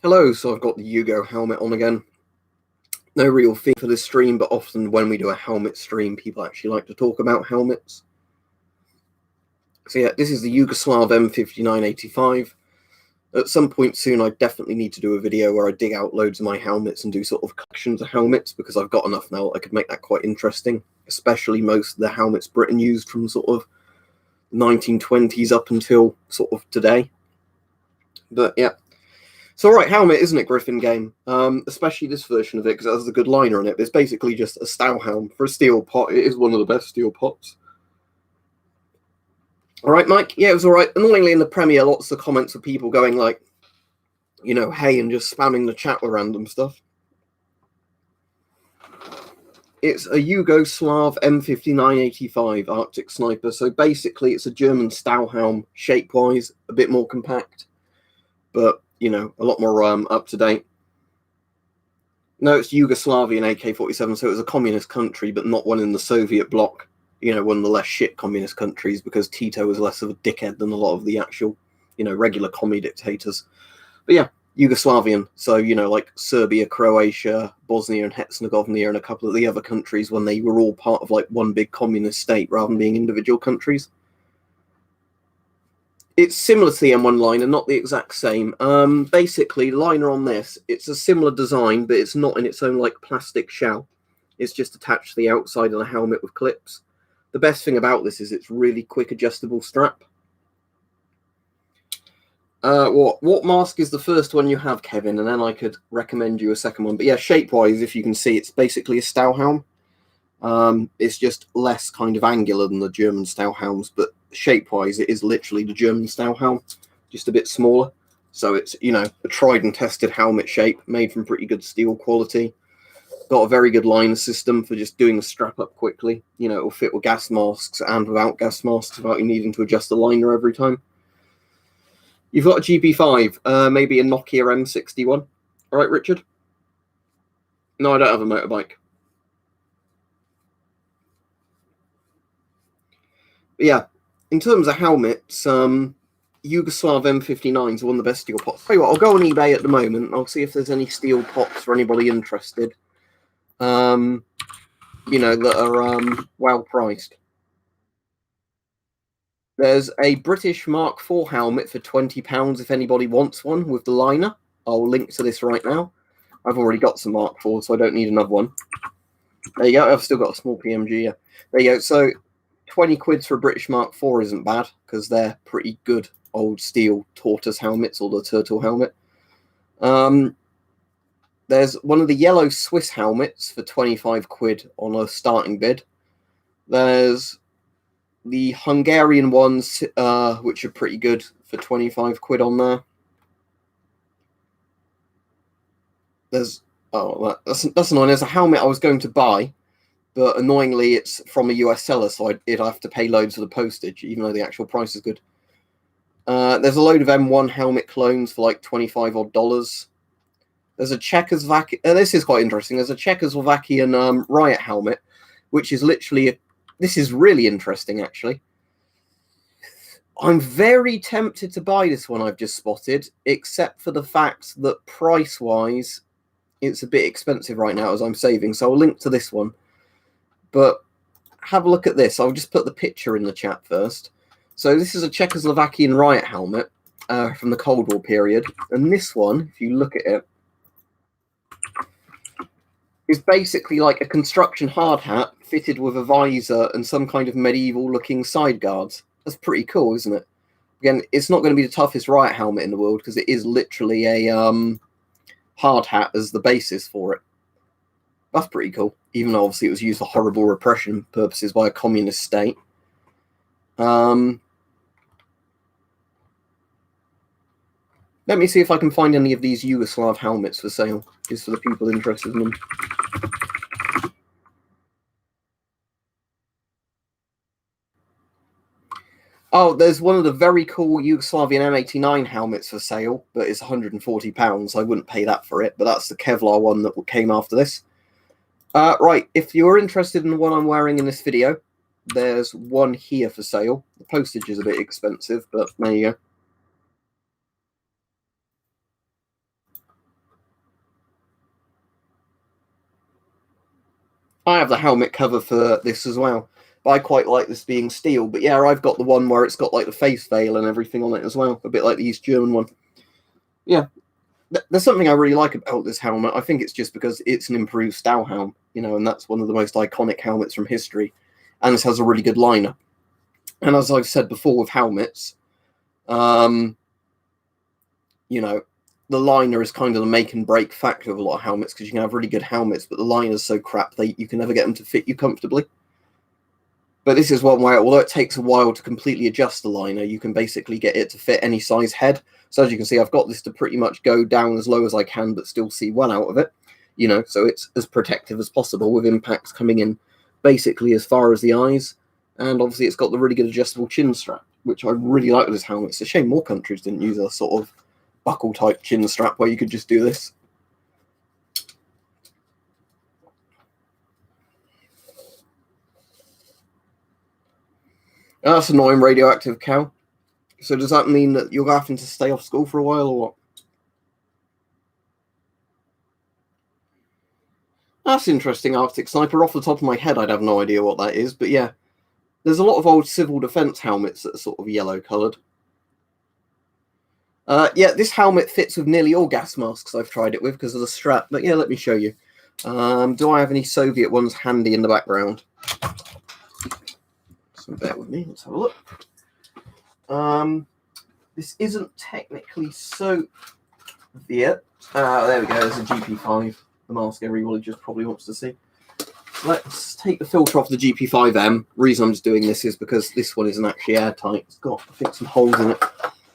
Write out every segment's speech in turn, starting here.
Hello, so I've got the Yugo helmet on again. No real theme for this stream, but often when we do a helmet stream, people actually like to talk about helmets. So yeah, this is the Yugoslav M59 At some point soon, I definitely need to do a video where I dig out loads of my helmets and do sort of collections of helmets, because I've got enough now. I could make that quite interesting, especially most of the helmets Britain used from sort of 1920s up until sort of today. But yeah. It's all right helmet, isn't it, Griffin game? Especially this version of it, because it has a good liner on it. It's basically just a steel helm. For a steel pot, it is one of the best steel pots. All right, Mike? Yeah, it was all right. Annoyingly, in the premiere, lots of comments of people going like, you know, hey, and just spamming the chat with random stuff. It's a Yugoslav M59 Arctic Sniper. So basically, it's a German steel helm, shape-wise, a bit more compact. But you know, a lot more up to date. No, it's Yugoslavian AK-47, so it was a communist country, but not one in the Soviet bloc. You know, one of the less shit communist countries, because Tito was less of a dickhead than a lot of the actual, you know, regular commie dictators. But yeah, Yugoslavian. So, you know, like Serbia, Croatia, Bosnia and Herzegovina, and a couple of the other countries when they were all part of like one big communist state rather than being individual countries. It's similar to the M1 liner, not the exact same. Basically, liner on this, it's a similar design, but it's not in its own like plastic shell. It's just attached to the outside of the helmet with clips. The best thing about this is it's really quick adjustable strap. What mask is the first one you have, Kevin? And then I could recommend you a second one. But yeah, shape-wise, if you can see, it's basically a steel helm. It's just less kind of angular than the German steel helms, but shape-wise, it is literally the German steel helm, just a bit smaller. So it's, you know, a tried and tested helmet shape, made from pretty good steel quality. Got a very good liner system for just doing the strap up quickly. You know, it'll fit with gas masks and without gas masks without you needing to adjust the liner every time. You've got a GP5, maybe a Nokia M61. All right, Richard? No, I don't have a motorbike. But yeah, in terms of helmets, Yugoslav M59 is one of the best steel pots. Tell you what, I'll go on eBay at the moment. I'll see if there's any steel pots for anybody interested. You know, that are well priced. There's a British Mark IV helmet for £20 if anybody wants one with the liner. I'll link to this right now. I've already got some Mark IV, so I don't need another one. There you go. I've still got a small PMG. Yeah. There you go. So 20 quid for a British Mark IV isn't bad, because they're pretty good old steel tortoise helmets, or the turtle helmet. There's one of the yellow Swiss helmets for 25 quid on a starting bid. There's the Hungarian ones, which are pretty good, for 25 quid on there. There's, oh, that's annoying. There's a helmet I was going to buy, but annoyingly, it's from a US seller, so I'd have to pay loads for the postage, even though the actual price is good. There's a load of M1 helmet clones for like $25 odd. There's a Czechoslovakian. This is quite interesting. There's a Czechoslovakian riot helmet, which is literally this is really interesting, actually. I'm very tempted to buy this one I've just spotted, except for the fact that price-wise, it's a bit expensive right now as I'm saving. So I'll link to this one. But have a look at this. I'll just put the picture in the chat first. So this is a Czechoslovakian riot helmet from the Cold War period. And this one, if you look at it, is basically like a construction hard hat fitted with a visor and some kind of medieval-looking side guards. That's pretty cool, isn't it? Again, it's not going to be the toughest riot helmet in the world, because it is literally a hard hat as the basis for it. That's pretty cool, even though obviously it was used for horrible repression purposes by a communist state. Let me see if I can find any of these Yugoslav helmets for sale, just for the people interested in them. Oh, there's one of the very cool Yugoslavian M59 helmets for sale, but it's £140. I wouldn't pay that for it, but that's the Kevlar one that came after this. Right, if you're interested in the one I'm wearing in this video, there's one here for sale. The postage is a bit expensive, but there you go. I have the helmet cover for this as well. But I quite like this being steel. But yeah, I've got the one where it's got like the face veil and everything on it as well. A bit like the East German one. Yeah. There's something I really like about this helmet. I think it's just because it's an improved Stahlhelm, you know, and that's one of the most iconic helmets from history. And this has a really good liner. And as I've said before with helmets, you know, the liner is kind of the make and break factor of a lot of helmets, because you can have really good helmets, but the liner's so crap you can never get them to fit you comfortably. But this is one where, although it takes a while to completely adjust the liner, you can basically get it to fit any size head. So as you can see, I've got this to pretty much go down as low as I can, but still see well out of it. You know, so it's as protective as possible, with impacts coming in basically as far as the eyes. And obviously it's got the really good adjustable chin strap, which I really like with this helmet. It's a shame more countries didn't use a sort of buckle type chin strap where you could just do this. That's annoying, Radioactive cow. So does that mean that you're having to stay off school for a while, or what? That's interesting, Arctic Sniper. Off the top of my head, I'd have no idea what that is, but yeah. There's a lot of old civil defense helmets that are sort of yellow coloured. Yeah, this helmet fits with nearly all gas masks I've tried it with because of the strap, but yeah, let me show you. Do I have any Soviet ones handy in the background? So bear with me, let's have a look. This isn't technically Soviet. There we go, there's a GP5, the mask everybody just probably wants to see. Let's take the filter off the GP5M. The reason I'm just doing this is because this one isn't actually airtight. It's got, I think, some holes in it.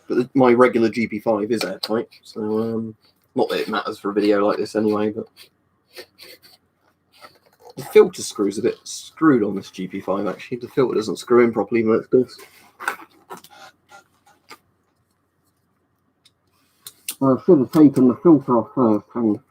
But my regular GP5 is airtight. So, not that it matters for a video like this anyway, but the filter screw's a bit screwed on this GP5, actually. The filter doesn't screw in properly when it's this. I should have taken the filter off first, hang on.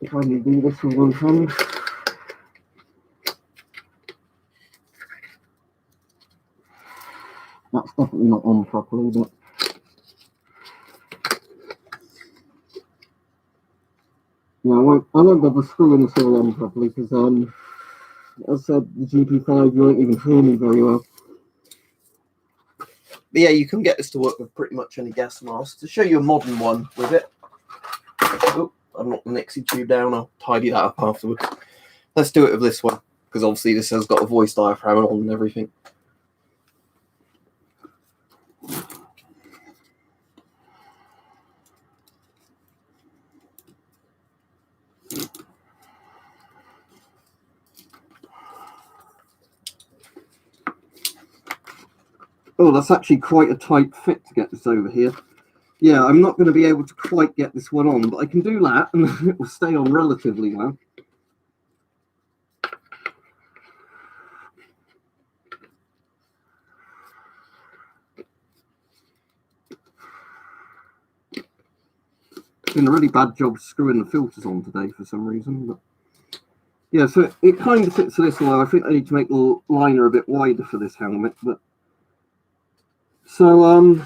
If I can do this with one hand. That's definitely not on properly, but yeah, I won't bother screwing this all on properly because, as I said, the GP5, you won't even hear me very well. But yeah, you can get this to work with pretty much any gas mask. To show you a modern one with it. Oh, I've knocked the Nixie tube down. I'll tidy that up afterwards. Let's do it with this one, because obviously this has got a voice diaphragm on and everything. Oh, that's actually quite a tight fit to get this over here. Yeah, I'm not going to be able to quite get this one on, but I can do that and it will stay on relatively well. Been a really bad job screwing the filters on today for some reason, but yeah, so it kind of fits this well. I think I need to make the liner a bit wider for this helmet, but so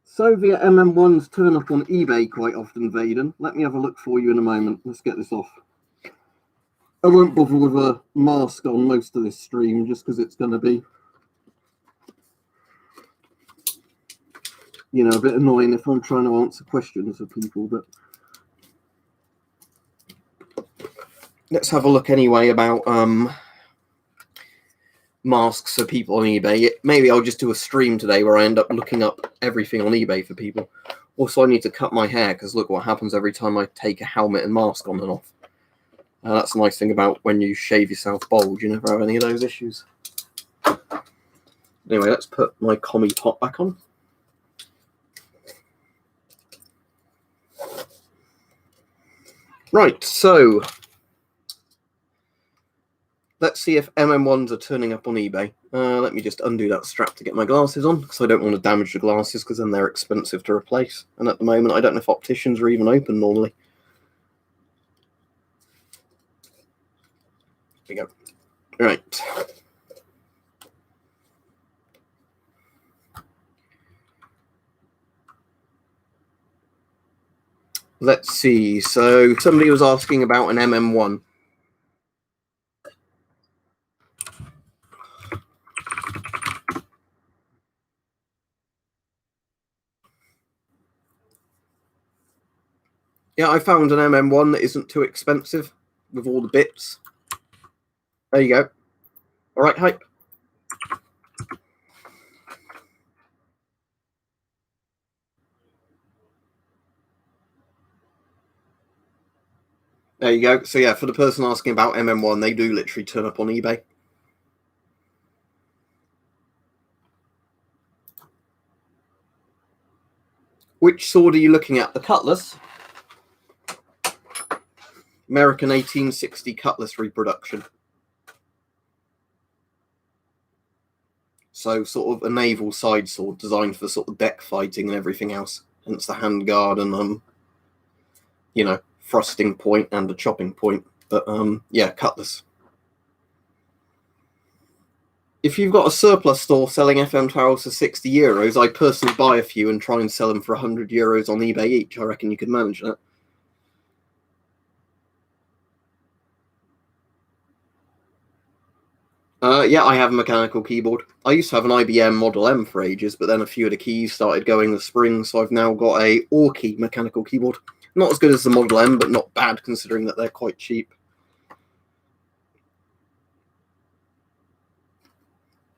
Soviet MM1s turn up on eBay quite often, Vaden. Let me have a look for you in a moment. Let's get this off. I won't bother with a mask on most of this stream just because it's going to be, you know, a bit annoying if I'm trying to answer questions of people, but let's have a look anyway about masks for people on eBay. Maybe I'll just do a stream today where I end up looking up everything on eBay for people. Also, I need to cut my hair because look what happens every time I take a helmet and mask on and off. That's the nice thing about when you shave yourself bald. You never have any of those issues. Anyway, let's put my commie pot back on. Right, so let's see if MM1s are turning up on eBay. Let me just undo that strap to get my glasses on, because I don't want to damage the glasses, because then they're expensive to replace. And at the moment, I don't know if opticians are even open normally. There we go. Right. Let's see. So somebody was asking about an MM1. Yeah, I found an MM1 that isn't too expensive with all the bits. There you go. All right, hype. There you go. So yeah, for the person asking about MM1, they do literally turn up on eBay. Which sword are you looking at? The Cutlass? American 1860 Cutlass reproduction. So sort of a naval side sword designed for sort of deck fighting and everything else. Hence the handguard and, you know, thrusting point and a chopping point. But, yeah, Cutlass. If you've got a surplus store selling FM12s for €60, I'd personally buy a few and try and sell them for €100 on eBay each. I reckon you could manage that. Yeah, I have a mechanical keyboard. I used to have an IBM Model M for ages, but then a few of the keys started going the spring, so I've now got a Orkey mechanical keyboard. Not as good as the Model M, but not bad considering that they're quite cheap.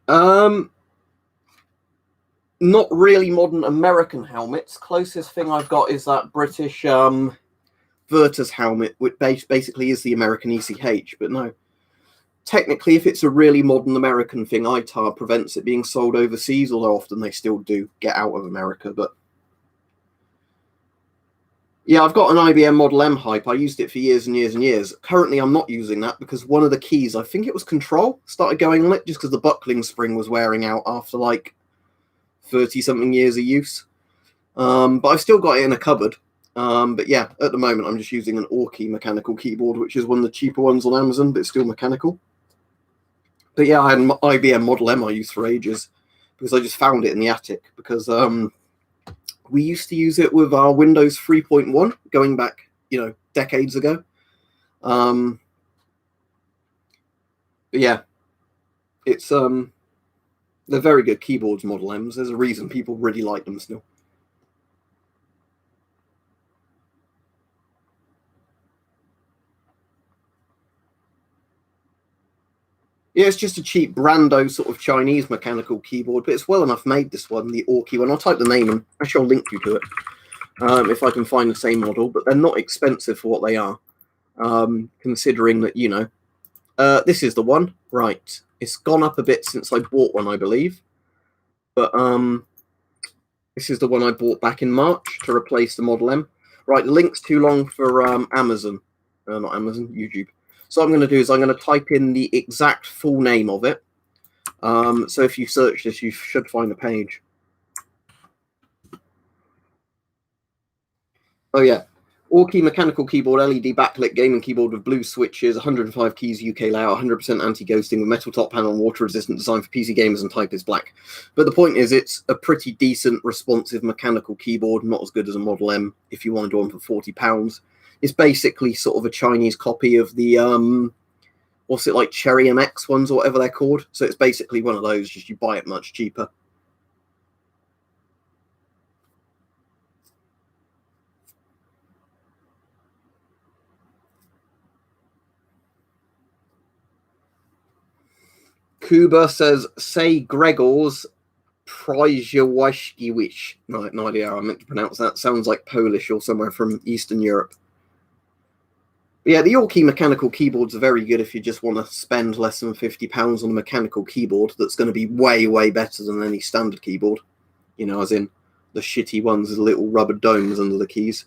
Not really modern American helmets. Closest thing I've got is that British Virtus helmet, which basically is the American ECH, but no. Technically, if it's a really modern American thing, ITAR prevents it being sold overseas, although often they still do get out of America. But yeah, I've got an IBM Model M hype. I used it for years and years and years. Currently, I'm not using that because one of the keys, I think it was Control, started going on it just because the buckling spring was wearing out after like 30-something years of use. But I've still got it in a cupboard. But yeah, at the moment, I'm just using an Orkey mechanical keyboard, which is one of the cheaper ones on Amazon, but it's still mechanical. But yeah, I had an IBM Model M I used for ages because I just found it in the attic because we used to use it with our Windows 3.1 going back, you know, decades ago. But yeah, it's they're very good keyboards, Model M's. There's a reason people really like them still. Yeah, it's just a cheap Brando sort of Chinese mechanical keyboard, but it's well enough made, this one, the Orkey one. I'll type the name in. Actually, I'll link you to it if I can find the same model, but they're not expensive for what they are, considering that, you know, this is the one. Right. It's gone up a bit since I bought one, I believe. But this is the one I bought back in March to replace the Model M. Right, the link's too long for Amazon. Not Amazon, YouTube. So what I'm going to do is I'm going to type in the exact full name of it. So if you search this, you should find the page. Oh, yeah. Orkey mechanical keyboard, LED backlit gaming keyboard with blue switches, 105 keys, UK layout, 100% anti-ghosting with metal top panel and water-resistant design for PC gamers, and type is black. But the point is, it's a pretty decent, responsive mechanical keyboard, not as good as a Model M if you want to do one for £40. It's basically sort of a Chinese copy of the, what's it, like Cherry MX ones or whatever they're called. So it's basically one of those, just you buy it much cheaper. Kuba says, say Gregor's Prajewaszkiewicz. No idea how I meant to pronounce that. Sounds like Polish or somewhere from Eastern Europe. But yeah, the Orkey mechanical keyboards are very good if you just want to spend less than £50 on a mechanical keyboard that's going to be way, way better than any standard keyboard. You know, as in the shitty ones with little rubber domes under the keys.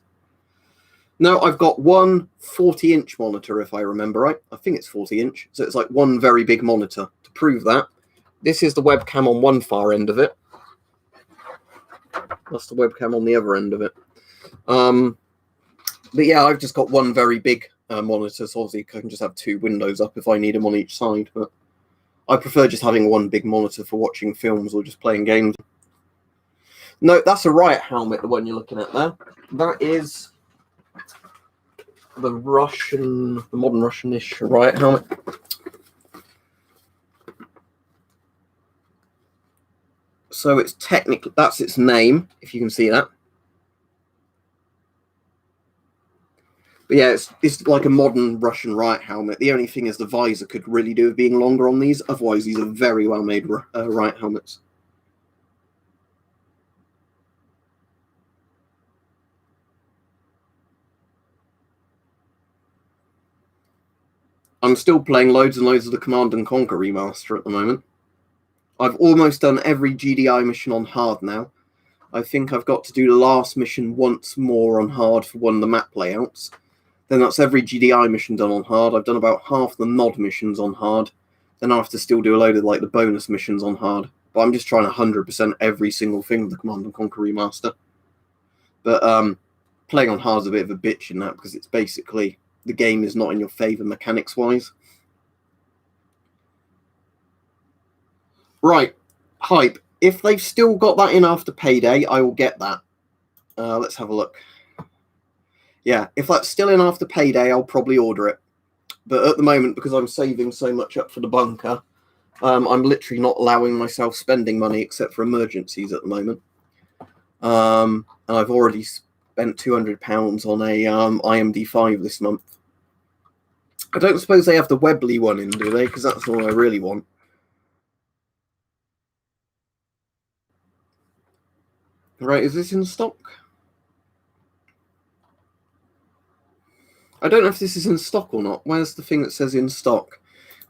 No, I've got one 40-inch monitor, if I remember right. I think it's 40-inch, so it's like one very big monitor. To prove that, this is the webcam on one far end of it. That's the webcam on the other end of it. But yeah, I've just got one very big monitor, so obviously I can just have two windows up if I need them on each side. But I prefer just having one big monitor for watching films or just playing games. No, that's a Riot helmet, the one you're looking at there. That is the modern Russian-ish Riot helmet. So it's technically, that's its name, if you can see that. But yeah, it's like a modern Russian Riot helmet. The only thing is the visor could really do with being longer on these. Otherwise, these are very well-made Riot helmets. I'm still playing loads and loads of the Command & Conquer remaster at the moment. I've almost done every GDI mission on hard now. I think I've got to do the last mission once more on hard for one of the map layouts. Then that's every GDI mission done on hard. I've done about half the mod missions on hard. Then I have to still do a load of like the bonus missions on hard. But I'm just trying 100% every single thing with the Command & Conquer remaster. But playing on hard is a bit of a bitch in that because it's basically the game is not in your favour mechanics-wise. Right, hype. If they've still got that in after payday, I will get that. Let's have a look. Yeah, if that's still in after payday, I'll probably order it. But at the moment, because I'm saving so much up for the bunker, I'm literally not allowing myself spending money except for emergencies at the moment. And I've already spent £200 on a IMD5 this month. I don't suppose they have the Webley one in, do they? Because that's the one I really want. Right, is this in stock? I don't know if this is in stock or not. Where's the thing that says in stock?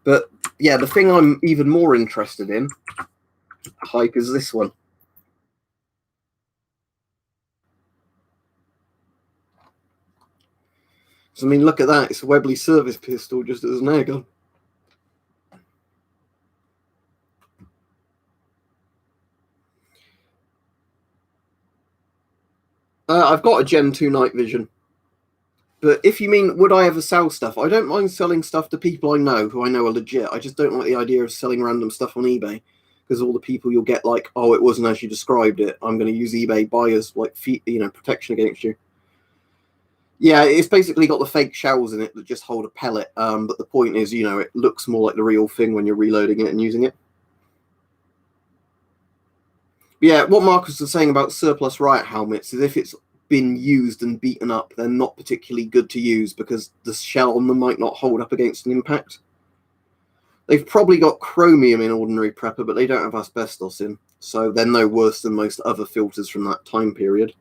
But yeah, the thing I'm even more interested in, hype, is this one. So, I mean, look at that. It's a Webley service pistol just as an air gun. I've got a Gen 2 night vision. But if you mean, would I ever sell stuff? I don't mind selling stuff to people I know who I know are legit. I just don't like the idea of selling random stuff on eBay. Because all the people you'll get like, oh, it wasn't as you described it. I'm going to use eBay buyers like, protection against you. Yeah, it's basically got the fake shells in it that just hold a pellet. But the point is, it looks more like the real thing when you're reloading it and using it. Yeah, what Marcus was saying about surplus Riot helmets is if it's been used and beaten up, they're not particularly good to use because the shell on them might not hold up against an impact. They've probably got chromium in ordinary prepper, but they don't have asbestos in, so they're no worse than most other filters from that time period.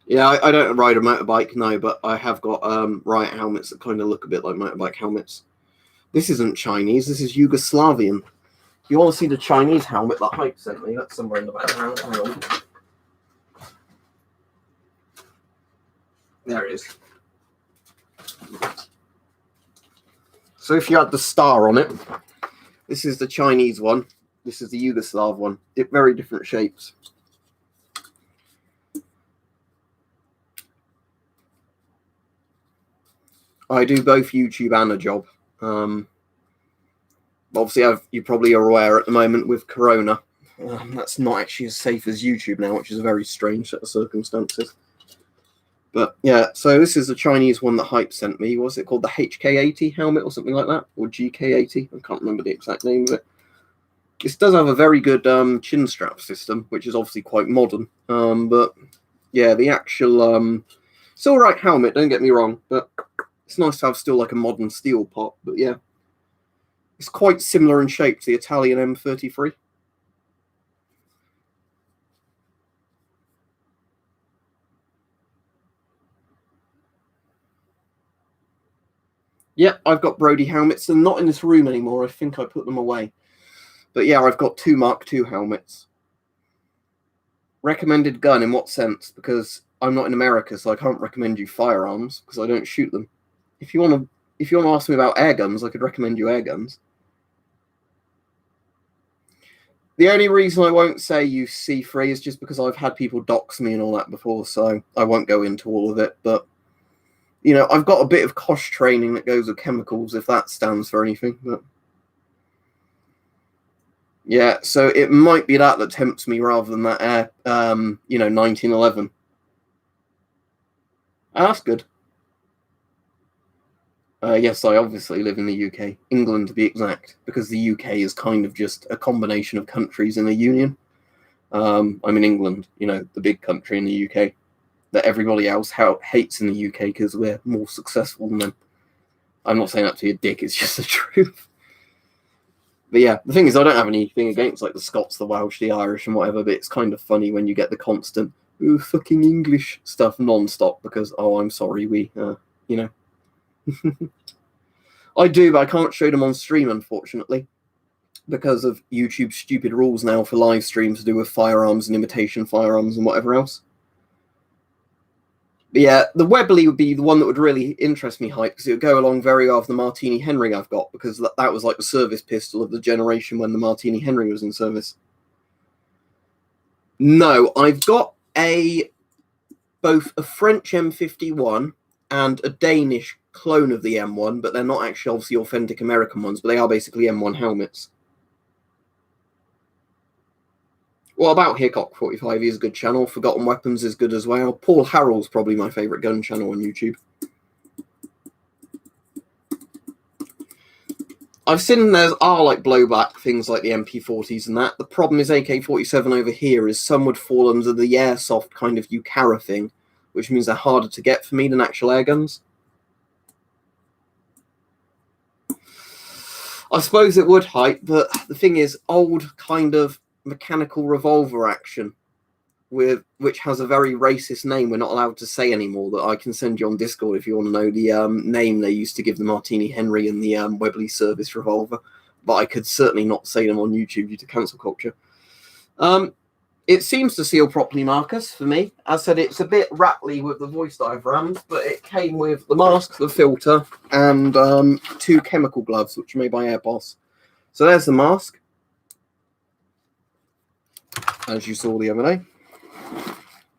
Yeah, I don't ride a motorbike, no, but I have got Riot helmets that kind of look a bit like motorbike helmets. This isn't Chinese, this is Yugoslavian. You want to see the Chinese helmet that Hype sent me? That's somewhere in the background. Hang on. There it is. So if you had the star on it, this is the Chinese one. This is the Yugoslav one. Very different shapes. I do both YouTube and a job. Obviously, you probably are aware at the moment with Corona, that's not actually as safe as YouTube now, which is a very strange set of circumstances. But yeah, so this is the Chinese one that Hype sent me. What's it called? The HK80 helmet or something like that? Or GK80? I can't remember the exact name of it. This does have a very good chin strap system, which is obviously quite modern. But yeah, the actual... it's all right helmet, don't get me wrong, but it's nice to have still like a modern steel pot. But yeah, it's quite similar in shape to the Italian M33. Yep, I've got Brody helmets. They're not in this room anymore. I think I put them away. But yeah, I've got 2 Mark II helmets. Recommended gun in what sense? Because I'm not in America, so I can't recommend you firearms because I don't shoot them. If you want to ask me about air guns, I could recommend you air guns. The only reason I won't say use C3 is just because I've had people dox me and all that before, so I won't go into all of it. But, you know, I've got a bit of COSH training that goes with chemicals, if that stands for anything. But yeah, so it might be that tempts me rather than that air, 1911. That's good. Yes, I obviously live in the UK, England to be exact, because the UK is kind of just a combination of countries in a union. I'm in England, the big country in the UK that everybody else hates in the UK because we're more successful than them. I'm not saying that to be a dick, it's just the truth. But yeah, the thing is, I don't have anything against like the Scots, the Welsh, the Irish, and whatever, but it's kind of funny when you get the constant, ooh, fucking English stuff non-stop because, oh, I'm sorry, I do, but I can't show them on stream, unfortunately, because of YouTube's stupid rules now for live streams to do with firearms and imitation firearms and whatever else. But yeah, the Webley would be the one that would really interest me, hype, because it would go along very well with the Martini Henry I've got, because that was like the service pistol of the generation when the Martini Henry was in service. No, I've got both a French M51 and a Danish clone of the M1, but they're not actually obviously authentic American ones, but they are basically M1 helmets. What about Hickok 45? He's a good channel. Forgotten Weapons is good as well. Paul Harrell's probably my favourite gun channel on YouTube. I've seen there are like blowback things like the MP40s and that. The problem is AK-47 over here is some would fall under the airsoft kind of UCARA thing, which means they're harder to get for me than actual air guns. I suppose it would hype, but the thing is, old kind of mechanical revolver action, which has a very racist name we're not allowed to say anymore, that I can send you on Discord if you want to know the name they used to give the Martini Henry and the Webley service revolver, but I could certainly not say them on YouTube due to cancel culture. It seems to seal properly, Marcus, for me. As I said, it's a bit rattly with the voice diaphragms, but it came with the mask, the filter, and 2 chemical gloves, which are made by Airboss. So there's the mask, as you saw the other day.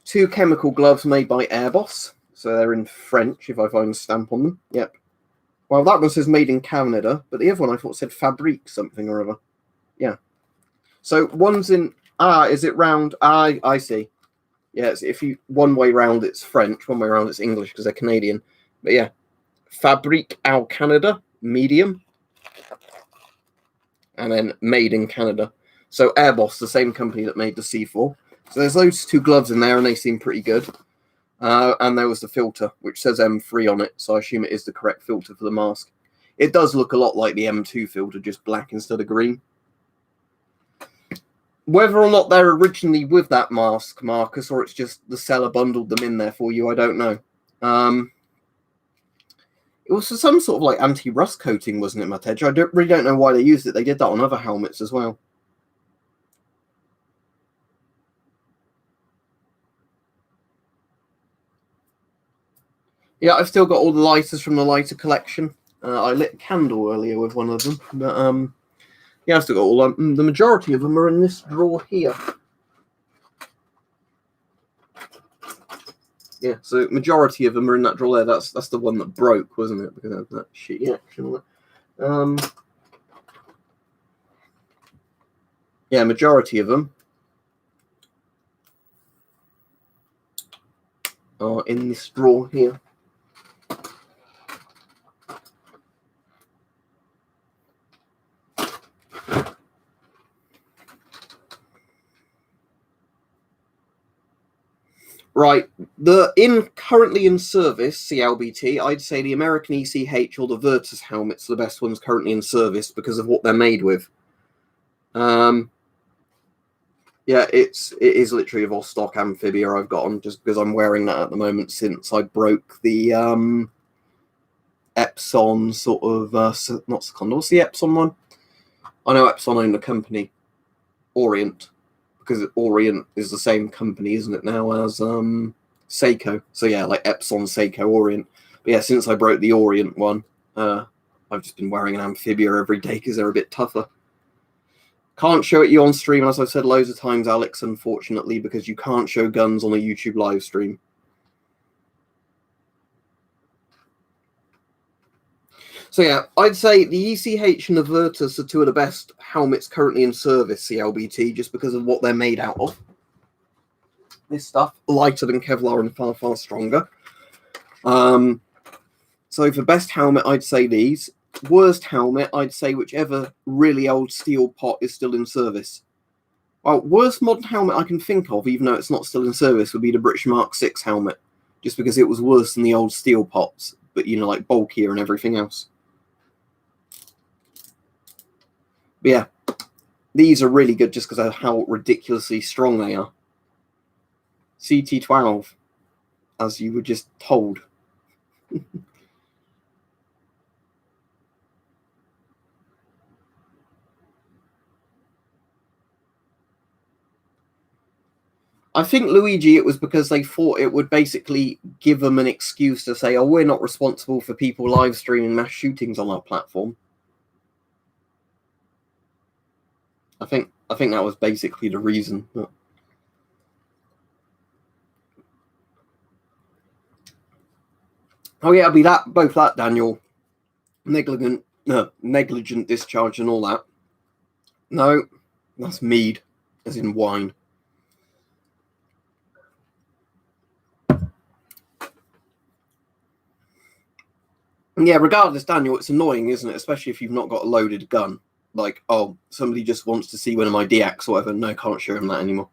2 chemical gloves made by Airboss, so they're in French, if I find a stamp on them. Yep. Well, that one says made in Canada, but the other one I thought said Fabrique something or other. Yeah. So one's in... is it round? I see. Yeah, if you one way round it's French, one way round it's English because they're Canadian. But yeah, Fabrique au Canada, medium, and then made in Canada. So Airboss, the same company that made the C4. So there's those 2 gloves in there, and they seem pretty good. And there was the filter, which says M3 on it, so I assume it is the correct filter for the mask. It does look a lot like the M2 filter, just black instead of green. Whether or not they're originally with that mask, Marcus, or it's just the seller bundled them in there for you, I don't know. It was for some sort of like anti-rust coating, wasn't it, Matej? I really don't know why they used it. They did that on other helmets as well. Yeah, I've still got all the lighters from the lighter collection. I lit a candle earlier with one of them, but yeah, I've still got all the majority of them are in this drawer here. Yeah, so majority of them are in that drawer there. That's the one that broke, wasn't it? Because of that shitty action. Yeah, majority of them are in this drawer here. Right, currently in service, CLBT, I'd say the American ECH or the Virtus helmets are the best ones currently in service because of what they're made with. Yeah, it is literally a Vostok Amphibia I've got on just because I'm wearing that at the moment since I broke the Epson sort of not Secondal. What's the Epson one? I know Epson owned a company, Orient, because Orient is the same company, isn't it now, as Seiko. So yeah, like Epson, Seiko, Orient. But yeah, since I broke the Orient one, I've just been wearing an Amphibia every day because they're a bit tougher. Can't show it you on stream, as I've said loads of times, Alex, unfortunately, because you can't show guns on a YouTube live stream. So yeah, I'd say the ECH and the Virtus are two of the best helmets currently in service, CLBT, just because of what they're made out of. This stuff, lighter than Kevlar and far, far stronger. So for best helmet, I'd say these. Worst helmet, I'd say whichever really old steel pot is still in service. Well, worst modern helmet I can think of, even though it's not still in service, would be the British Mark 6 helmet, just because it was worse than the old steel pots, but, you know, like bulkier and everything else. But yeah, these are really good just because of how ridiculously strong they are. CT12, as you were just told. I think, Luigi, it was because they thought it would basically give them an excuse to say, oh, we're not responsible for people live streaming mass shootings on our platform. I think that was basically the reason. Oh yeah, it'll be that, both that, Daniel. Negligent discharge and all that. No, that's mead, as in wine. Yeah, regardless, Daniel, it's annoying, isn't it? Especially if you've not got a loaded gun. Like, oh, somebody just wants to see one of my DX or whatever. No, can't show him that anymore.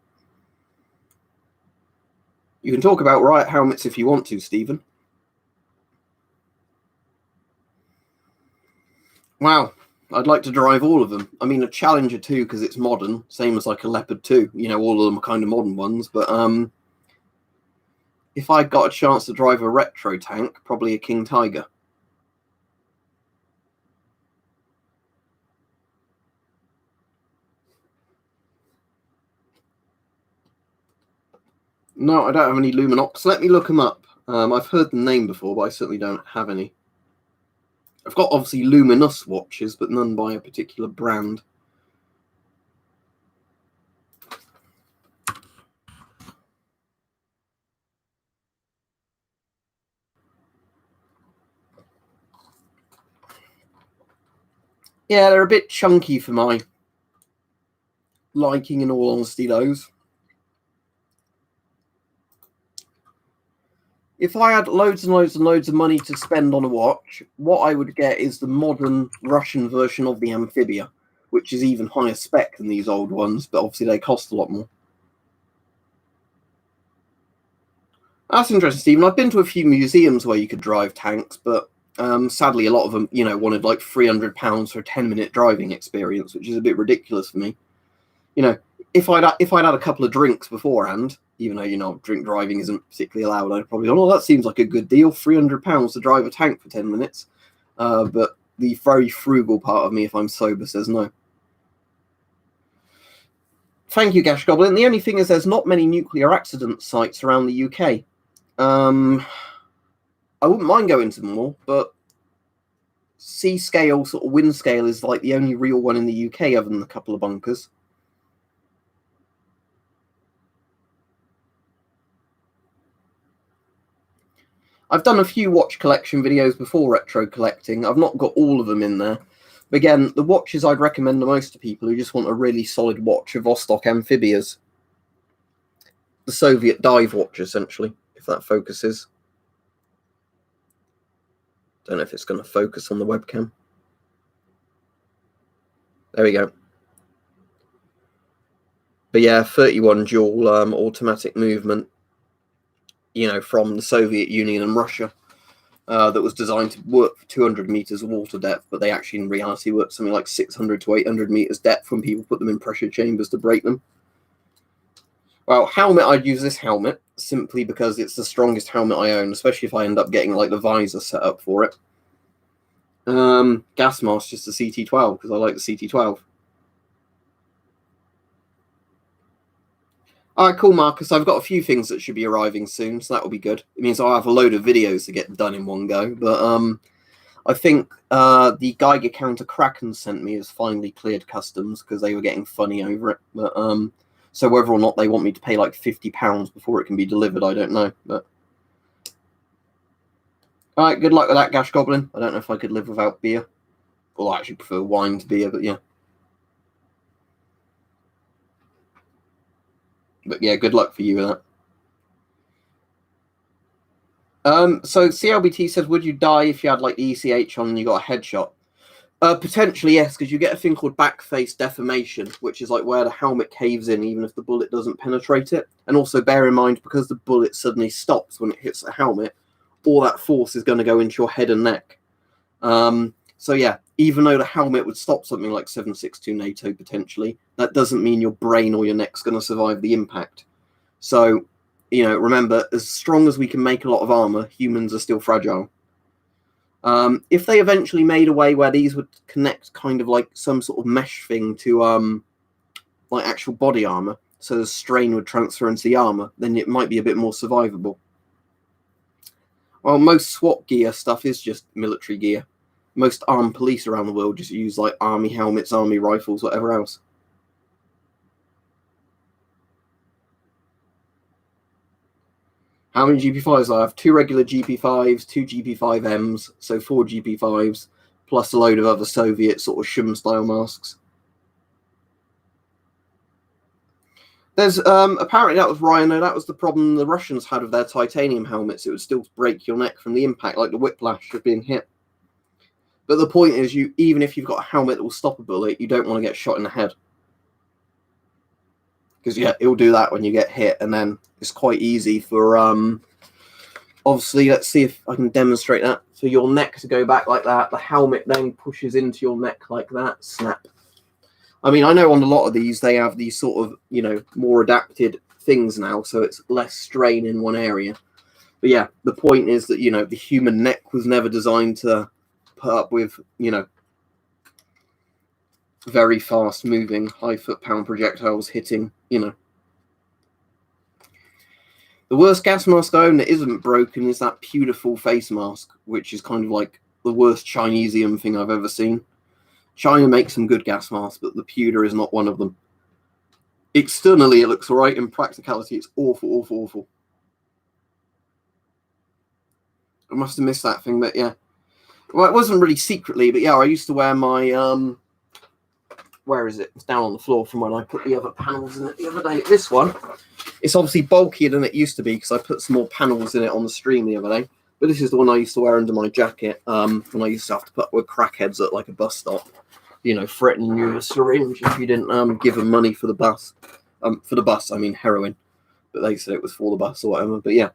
You can talk about riot helmets if you want to, Stephen. Wow, I'd like to drive all of them. I mean, a Challenger 2 because it's modern, same as like a Leopard 2. You know, all of them are kind of modern ones. But if I got a chance to drive a retro tank, probably a King Tiger. No, I don't have any Luminox. Let me look them up. I've heard the name before, but I certainly don't have any. I've got, obviously, Luminous watches, but none by a particular brand. Yeah, they're a bit chunky for my liking, in all honesty, those. If I had loads and loads and loads of money to spend on a watch, what I would get is the modern Russian version of the Amphibia, which is even higher spec than these old ones, but obviously they cost a lot more. That's interesting, Stephen. I've been to a few museums where you could drive tanks, but sadly a lot of them, you know, wanted like £300 for a 10-minute driving experience, which is a bit ridiculous for me. You know, if I'd had a couple of drinks beforehand, even though, you know, drink driving isn't particularly allowed, I'd probably go, oh, that seems like a good deal, £300 to drive a tank for 10 minutes. But the very frugal part of me, if I'm sober, says no. Thank you, Gash Goblin. The only thing is there's not many nuclear accident sites around the UK. I wouldn't mind going to more, but C-scale, sort of wind scale, is like the only real one in the UK other than a couple of bunkers. I've done a few watch collection videos before retro collecting. I've not got all of them in there. But again, the watches I'd recommend the most to people who just want a really solid watch are Vostok Amphibias. The Soviet dive watch, essentially, if that focuses. Don't know if it's going to focus on the webcam. There we go. But yeah, 31 dual automatic movement, you know, from the Soviet Union and Russia, that was designed to work for 200 meters of water depth, but they actually in reality work something like 600 to 800 meters depth when people put them in pressure chambers to break them. Well, helmet, I'd use this helmet simply because it's the strongest helmet I own, especially if I end up getting like the visor set up for it. Gas mask, just the CT12 because I like the CT12. All right, cool, Marcus. I've got a few things that should be arriving soon, so that will be good. It means I'll have a load of videos to get done in one go. But I think the Geiger counter Kraken sent me has finally cleared customs because they were getting funny over it. But so whether or not they want me to pay like £50 before it can be delivered, I don't know. But all right, good luck with that, Gash Goblin. I don't know if I could live without beer. Well, I actually prefer wine to beer, but yeah. But yeah, good luck for you with that. So CLBT says, would you die if you had like the ECH on and you got a headshot? Potentially, yes, because you get a thing called backface deformation, which is like where the helmet caves in even if the bullet doesn't penetrate it. And also bear in mind, because the bullet suddenly stops when it hits the helmet, all that force is going to go into your head and neck. So yeah, even though the helmet would stop something like 7.62 NATO potentially, that doesn't mean your brain or your neck's going to survive the impact. So, you know, remember, as strong as we can make a lot of armor, humans are still fragile. If they eventually made a way where these would connect kind of like some sort of mesh thing to like actual body armor, so the strain would transfer into the armor, then it might be a bit more survivable. Well, most SWAT gear stuff is just military gear. Most armed police around the world just use like army helmets, army rifles, whatever else. How many GP5s do I have? 2 regular GP5s, 2 GP5Ms, so 4 GP5s, plus a load of other Soviet sort of shum-style masks. There's apparently that was Rhino. That was the problem the Russians had with their titanium helmets. It would still break your neck from the impact, like the whiplash of being hit. But the point is, even if you've got a helmet that will stop a bullet, you don't want to get shot in the head. Because yeah, it will do that when you get hit, and then it's quite easy for obviously, let's see if I can demonstrate that. For your neck to go back like that, the helmet then pushes into your neck like that, snap. I mean, I know on a lot of these, they have these sort of, you know, more adapted things now, so it's less strain in one area. But yeah, the point is that, you know, the human neck was never designed to put up with, you know, very fast moving, high foot-pound projectiles hitting, you know. The worst gas mask I own that isn't broken is that beautiful face mask, which is kind of like the worst Chinesium thing I've ever seen. China makes some good gas masks, but the pewter is not one of them. Externally, it looks all right. In practicality, it's awful, awful, awful. I must have missed that thing, but yeah. Well, it wasn't really secretly, but yeah, I used to wear my, where is it? It's down on the floor from when I put the other panels in it the other day. This one, it's obviously bulkier than it used to be because I put some more panels in it on the stream the other day. But this is the one I used to wear under my jacket when I used to have to put with crackheads at like a bus stop, you know, threatening you with a syringe if you didn't give them money for the bus. For the bus, I mean heroin. But they said it was for the bus or whatever. But yeah.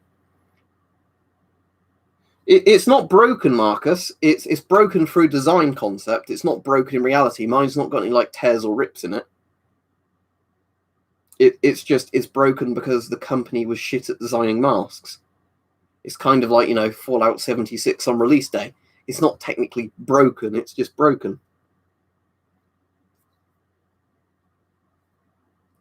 It's not broken, Marcus. It's broken through design concept. It's not broken in reality. Mine's not got any like tears or rips in it. It's broken because the company was shit at designing masks. It's kind of like, you know, Fallout 76 on release day. It's not technically broken. It's just broken.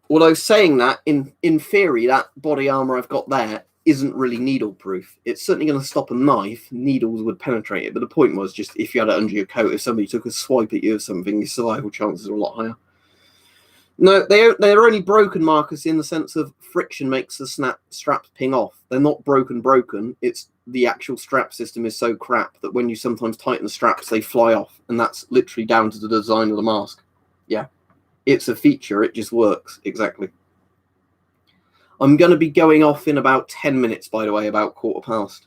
Although saying that, in theory, that body armor I've got there isn't really needle proof. It's certainly going to stop a knife. Needles would penetrate it, but the point was just if you had it under your coat, if somebody took a swipe at you or something, your survival chances are a lot higher. No, they're only broken, Marcus, in the sense of friction makes the straps ping off. They're not broken. It's the actual strap system is so crap that when you sometimes tighten the straps, they fly off, and that's literally down to the design of the mask. Yeah, it's a feature. It just works exactly. I'm going to be going off in about 10 minutes, by the way, about 1:15.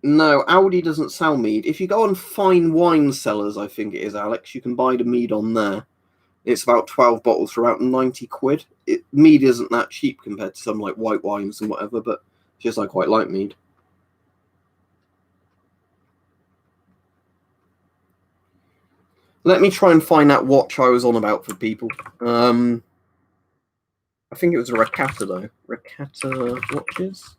No, Aldi doesn't sell mead. If you go on Fine Wine Cellars, I think it is, Alex, you can buy the mead on there. It's about 12 bottles for about 90 quid. Mead isn't that cheap compared to some like white wines and whatever, but just I quite like mead. Let me try and find that watch I was on about for people. I think it was a Rakata, though. Rakata watches.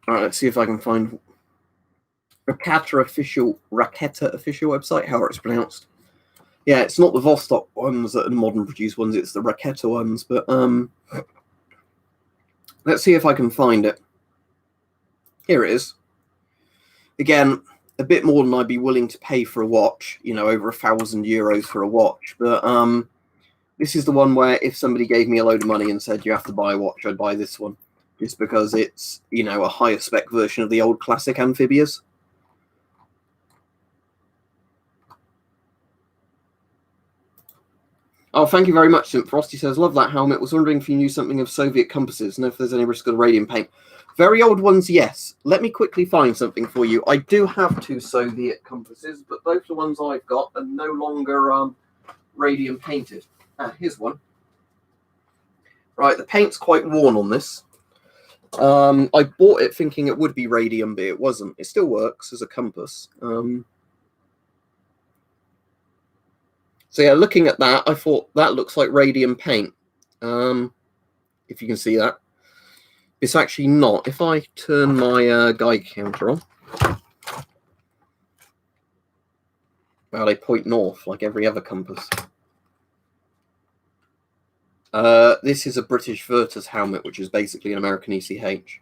All right, let's see if I can find Raketa official website, how it's pronounced. Yeah, it's not the Vostok ones that are the modern produced ones, it's the Raketa ones, but let's see if I can find it. Here it is. Again, a bit more than I'd be willing to pay for a watch, you know, over €1,000 for a watch, but this is the one where if somebody gave me a load of money and said you have to buy a watch, I'd buy this one, just because it's, you know, a higher spec version of the old classic Amphibias. Oh, thank you very much, St. Frosty says, love that helmet. Was wondering if you knew something of Soviet compasses and if there's any risk of the radium paint. Very old ones, yes. Let me quickly find something for you. I do have 2 Soviet compasses, but both the ones I've got are no longer radium painted. Here's one. Right, the paint's quite worn on this. I bought it thinking it would be radium, but it wasn't. It still works as a compass. So yeah, looking at that, I thought that looks like radium paint. If you can see that. It's actually not. If I turn my Geiger counter on, well, they point north like every other compass. This is a British Virtus helmet, which is basically an American ECH.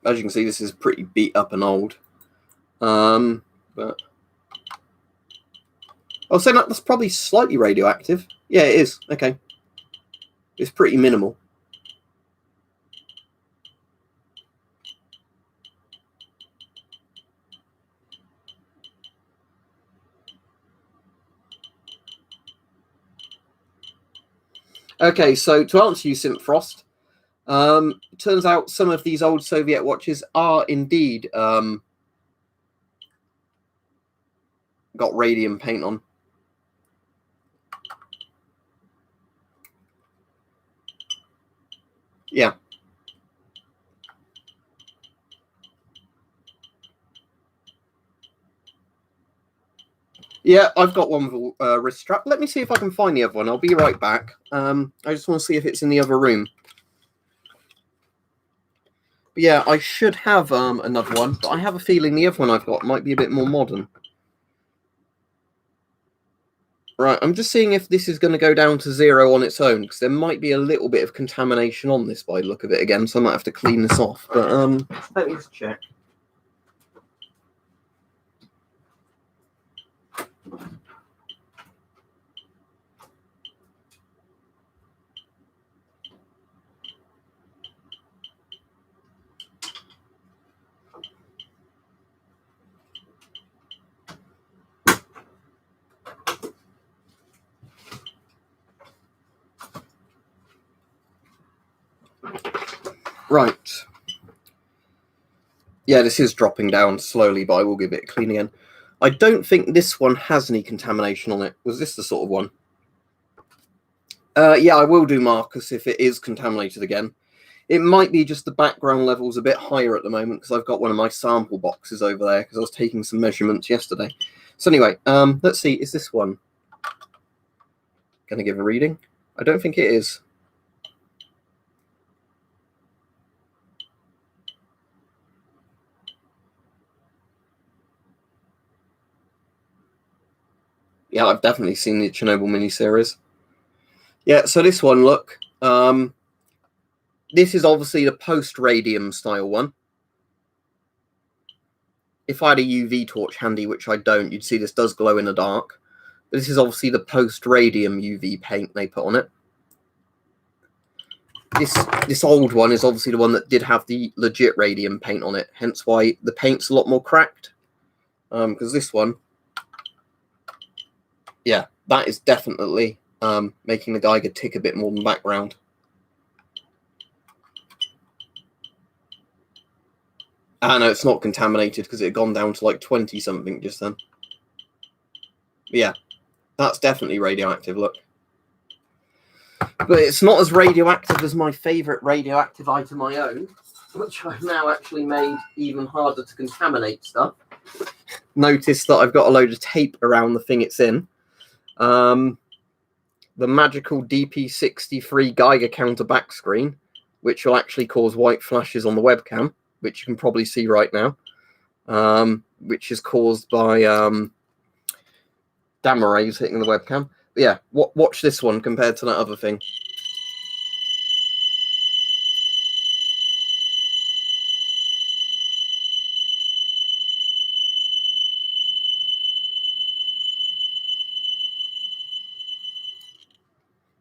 As you can see, this is pretty beat up and old. But I'll say that's probably slightly radioactive. Yeah, it is. Okay. It's pretty minimal. Okay, so to answer you, St. Frost, turns out some of these old Soviet watches are indeed got radium paint on. Yeah. Yeah, I've got one with a wrist strap. Let me see if I can find the other one. I'll be right back. I just want to see if it's in the other room. But yeah, I should have another one, but I have a feeling the other one I've got might be a bit more modern. Right, I'm just seeing if this is going to go down to 0 on its own, because there might be a little bit of contamination on this by the look of it again, so I might have to clean this off. But let me just check. Right. Yeah, this is dropping down slowly, but I will give it a clean again. I don't think this one has any contamination on it. Was this the sort of one? Yeah, I will do, Marcus, if it is contaminated again. It might be just the background level's a bit higher at the moment because I've got one of my sample boxes over there because I was taking some measurements yesterday. So anyway, let's see. Is this one going to give a reading? I don't think it is. Yeah, I've definitely seen the Chernobyl miniseries. Yeah, so this one, look. This is obviously the post-radium style one. If I had a UV torch handy, which I don't, you'd see this does glow in the dark. But this is obviously the post-radium UV paint they put on it. This old one is obviously the one that did have the legit radium paint on it, hence why the paint's a lot more cracked. Because this one, yeah, that is definitely making the Geiger tick a bit more than the background. No, it's not contaminated because it had gone down to like 20 something just then. But yeah, that's definitely radioactive, look. But it's not as radioactive as my favourite radioactive item I own, which I've now actually made even harder to contaminate stuff. Notice that I've got a load of tape around the thing it's in. The magical DP63 Geiger counter back screen which will actually cause white flashes on the webcam, which you can probably see right now, which is caused by gamma rays hitting the webcam. But yeah, watch this one compared to that other thing.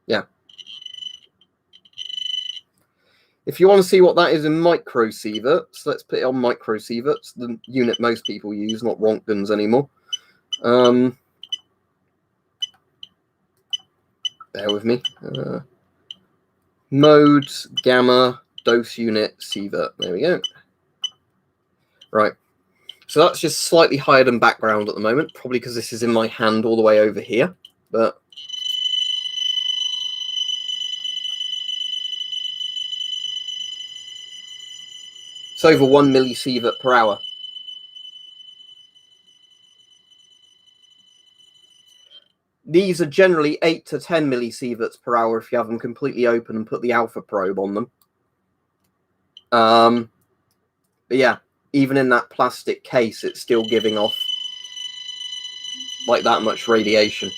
Yeah. If you want to see what that is in microsieverts, let's put it on microsieverts, the unit most people use, not Rontgens anymore. Bear with me. Modes, gamma, dose unit, sievert. There we go. Right. So that's just slightly higher than background at the moment, probably because this is in my hand all the way over here. But it's over 1 millisievert per hour. These are generally 8 to 10 millisieverts per hour if you have them completely open and put the alpha probe on them. But yeah, even in that plastic case, it's still giving off like that much radiation.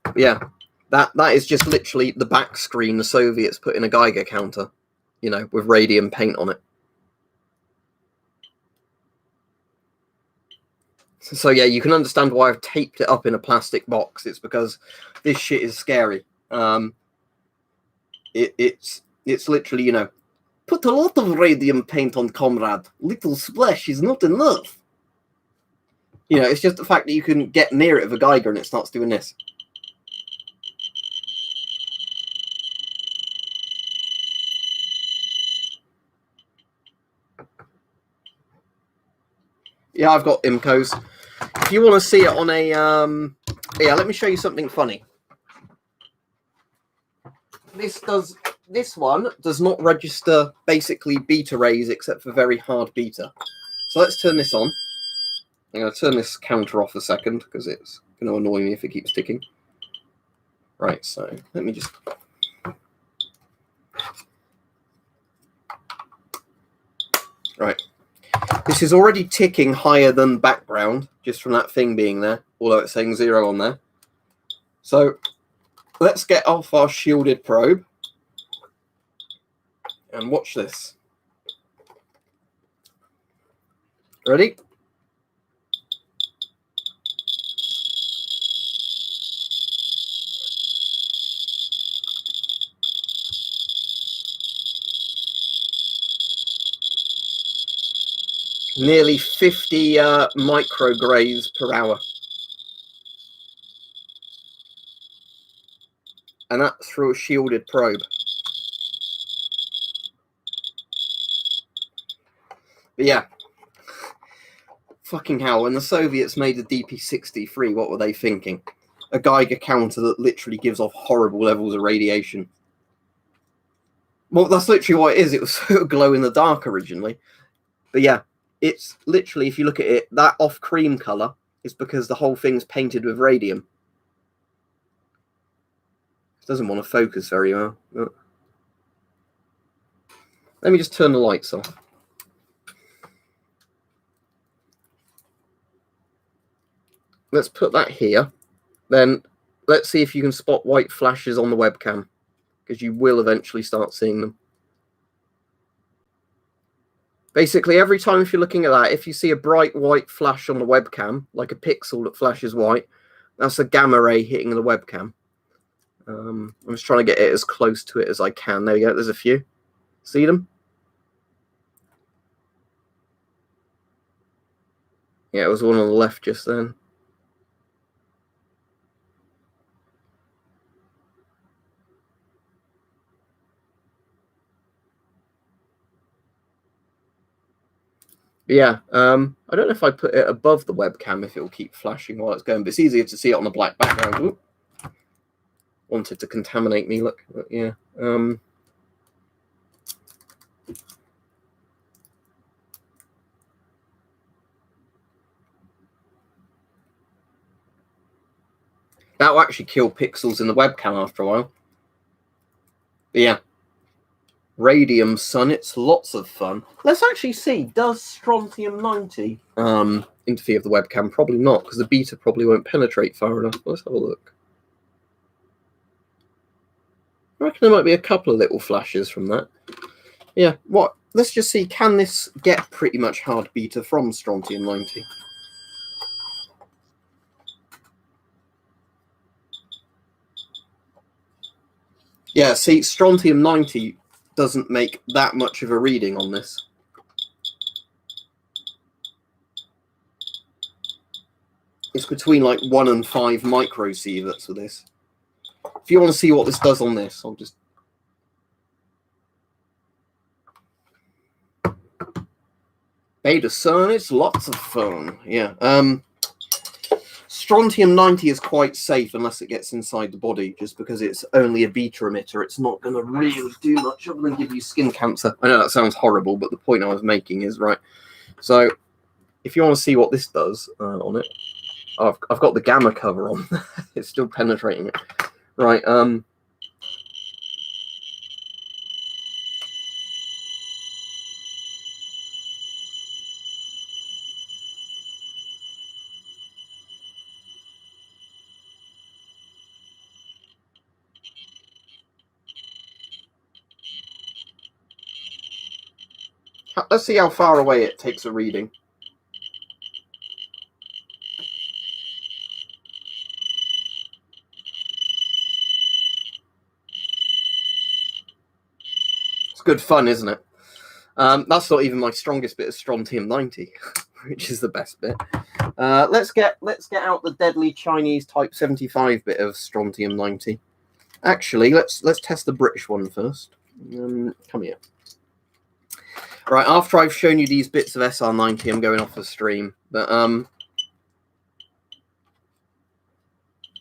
But yeah, that is just literally the back screen the Soviets put in a Geiger counter, you know, with radium paint on it. So yeah, you can understand why I've taped it up in a plastic box. It's because this shit is scary. It's literally, you know, put a lot of radium paint on, comrade. Little splash is not enough. You know, it's just the fact that you can get near it with a Geiger and it starts doing this. Yeah, I've got IMCOs. If you want to see it on a, yeah, let me show you something funny. This one does not register basically beta rays except for very hard beta. So let's turn this on. I'm going to turn this counter off a second because it's going to annoy me if it keeps ticking. Right, so let me just... Right. This is already ticking higher than background, just from that thing being there, although it's saying 0 on there. So let's get off our shielded probe and watch this. Ready? Nearly 50 micrograys per hour. And that's through a shielded probe. But yeah. Fucking hell, when the Soviets made the DP-63, what were they thinking? A Geiger counter that literally gives off horrible levels of radiation. Well, that's literally what it is. It was sort of glow in the dark originally. But yeah, it's literally, if you look at it, that off cream colour is because the whole thing's painted with radium. It doesn't want to focus very well. But... let me just turn the lights off. Let's put that here. Then let's see if you can spot white flashes on the webcam, because you will eventually start seeing them. Basically, every time if you're looking at that, if you see a bright white flash on the webcam, like a pixel that flashes white, that's a gamma ray hitting the webcam. I'm just trying to get it as close to it as I can. There we go. There's a few. See them? Yeah, it was one on the left just then. Yeah, I don't know if I put it above the webcam if it will keep flashing while it's going, but it's easier to see it on the black background. Ooh. Wanted to contaminate me, look. But yeah. That will actually kill pixels in the webcam after a while. Yeah. Radium sun, it's lots of fun. Let's actually see, does strontium 90 interfere with the webcam? Probably not, because the beta probably won't penetrate far enough. Let's have a look. I reckon there might be a couple of little flashes from that. Yeah, what? Let's just see, can this get pretty much hard beta from strontium 90? Yeah, see, strontium 90 doesn't make that much of a reading on this. It's between like 1 and 5 microsieverts for this. If you want to see what this does on this, I'll just... Beta sun, it's lots of fun. Yeah. Strontium 90 is quite safe unless it gets inside the body, just because it's only a beta emitter. It's not going to really do much other than give you skin cancer. I know that sounds horrible, but the point I was making is right. So if you want to see what this does on it, I've got the gamma cover on. It's still penetrating it. Right. Let's see how far away it takes a reading. It's good fun, isn't it? That's not even my strongest bit of strontium 90, which is the best bit. Let's get out the deadly Chinese Type 75 bit of strontium 90. Actually, let's test the British one first. Come here. Right, after I've shown you these bits of SR90, I'm going off the stream. But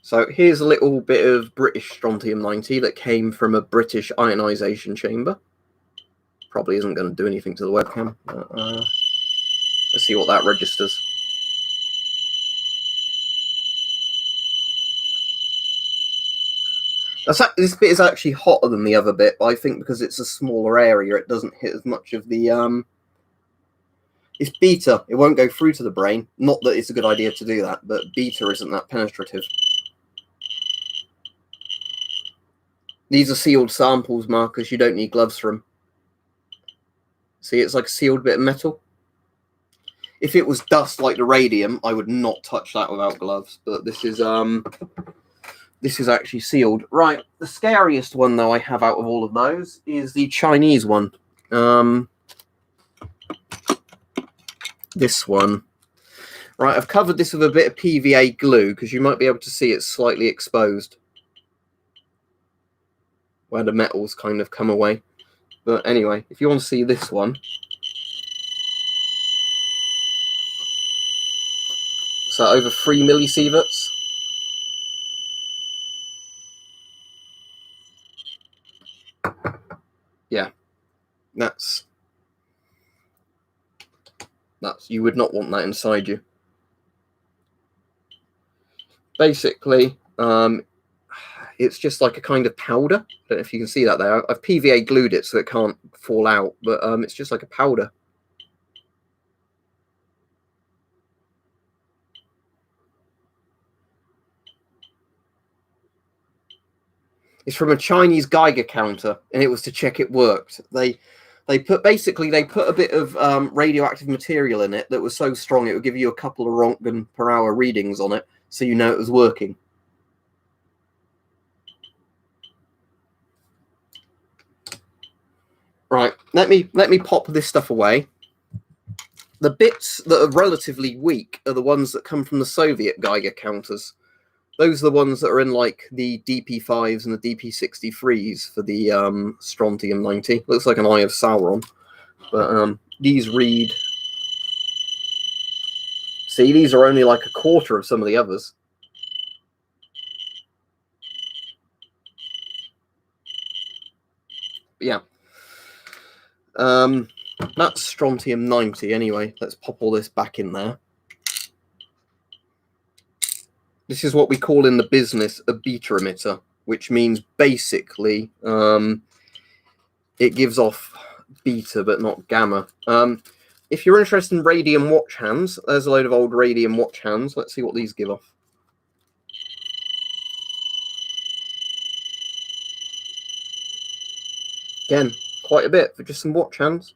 so here's a little bit of British strontium 90 that came from a British ionization chamber. Probably isn't going to do anything to the webcam. But, let's see what that registers. This bit is actually hotter than the other bit, but I think because it's a smaller area, it doesn't hit as much of the... It's beta. It won't go through to the brain. Not that it's a good idea to do that, but beta isn't that penetrative. These are sealed samples, Marcus. You don't need gloves for them. See, it's like a sealed bit of metal. If it was dust like the radium, I would not touch that without gloves. But this is actually sealed. Right, the scariest one, though, I have out of all of those is the Chinese one. This one. Right, I've covered this with a bit of PVA glue because you might be able to see it's slightly exposed where the metals kind of come away. But anyway, if you want to see this one. So over 3 millisieverts. Yeah, that's you would not want that inside you. Basically, it's just like a kind of powder. I don't know if you can see that there. I've PVA glued it so it can't fall out, but it's just like a powder. It's from a Chinese Geiger counter, and it was to check it worked. They put a bit of radioactive material in it that was so strong it would give you a couple of Rontgen per hour readings on it, so you know it was working. Right, let me pop this stuff away. The bits that are relatively weak are the ones that come from the Soviet Geiger counters. Those are the ones that are in like the DP5s and the DP63s for the strontium 90. Looks like an Eye of Sauron. But these read... See, these are only like a quarter of some of the others. But yeah. That's strontium 90 anyway. Let's pop all this back in there. This is what we call in the business a beta emitter, which means basically it gives off beta, but not gamma. If you're interested in radium watch hands, there's a load of old radium watch hands. Let's see what these give off. Again, quite a bit for just some watch hands.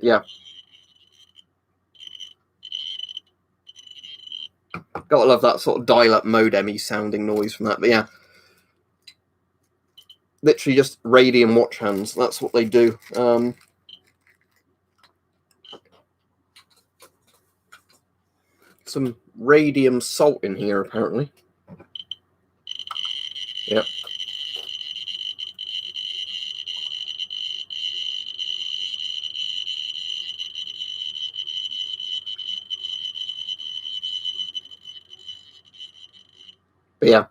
Yeah. Gotta love that sort of dial-up modem-y sounding noise from that. But yeah, literally just radium watch hands. That's what they do. Some radium salt in here, apparently. Yep. But yeah.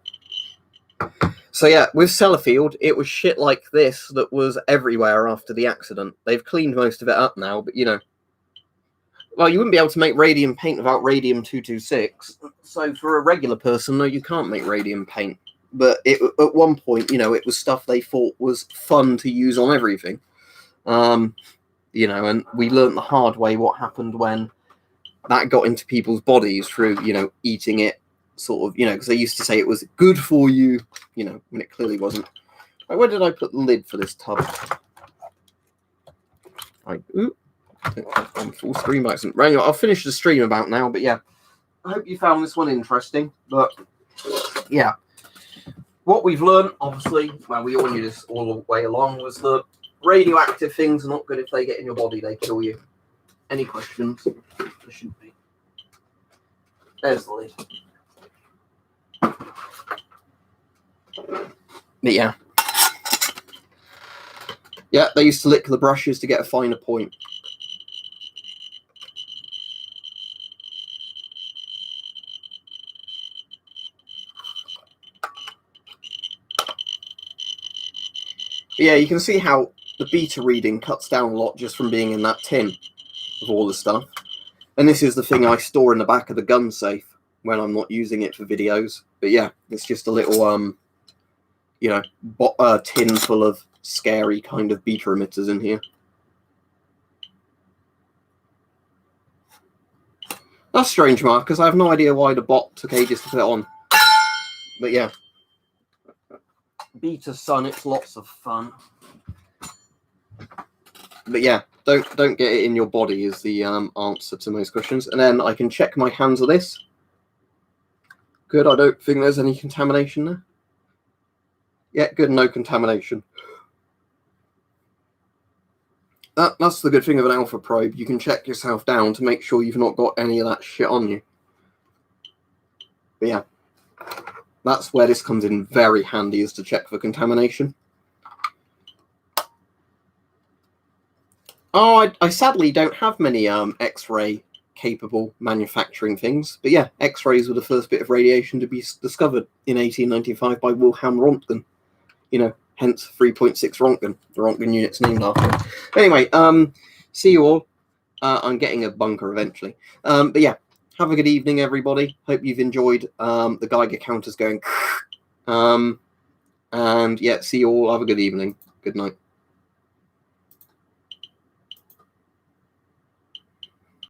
So yeah, with Sellafield, it was shit like this that was everywhere after the accident. They've cleaned most of it up now, but you know. Well, you wouldn't be able to make radium paint without radium-226. So for a regular person, no, you can't make radium paint. But at one point, you know, it was stuff they thought was fun to use on everything. You know, and we learned the hard way what happened when that got into people's bodies through, you know, eating it, sort of, you know, because they used to say it was good for you, you know, when it clearly wasn't. Right, where did I put the lid for this tub? I'm full screen by accident. Right, I'll finish the stream about now, but yeah, I hope you found this one interesting. But yeah, what we've learned, obviously, well, we all knew this all the way along, was that radioactive things are not good if they get in your body, they kill you. Any questions? There shouldn't be. There's the lid. But yeah. Yeah, they used to lick the brushes to get a finer point. But yeah, you can see how the beta reading cuts down a lot just from being in that tin of all the stuff. And this is the thing I store in the back of the gun safe when I'm not using it for videos. But yeah, it's just a little, you know, tin full of scary kind of beta emitters in here. That's strange, Mark, because I have no idea why the bot took ages to put it on. But yeah. Beta Sun, it's lots of fun. But yeah, don't get it in your body is the answer to most questions. And then I can check my hands with this. Good, I don't think there's any contamination there. Yeah, good, no contamination. That's the good thing of an alpha probe. You can check yourself down to make sure you've not got any of that shit on you. But yeah, that's where this comes in very handy, is to check for contamination. Oh, I sadly don't have many X-ray capable manufacturing things. But yeah, X-rays were the first bit of radiation to be discovered in 1895 by Wilhelm Röntgen. You know, hence 3.6 Röntgen. The Röntgen unit's named after. Anyway, see you all. I'm getting a bunker eventually. But yeah, have a good evening, everybody. Hope you've enjoyed the Geiger counters going. And yeah, see you all. Have a good evening. Good night.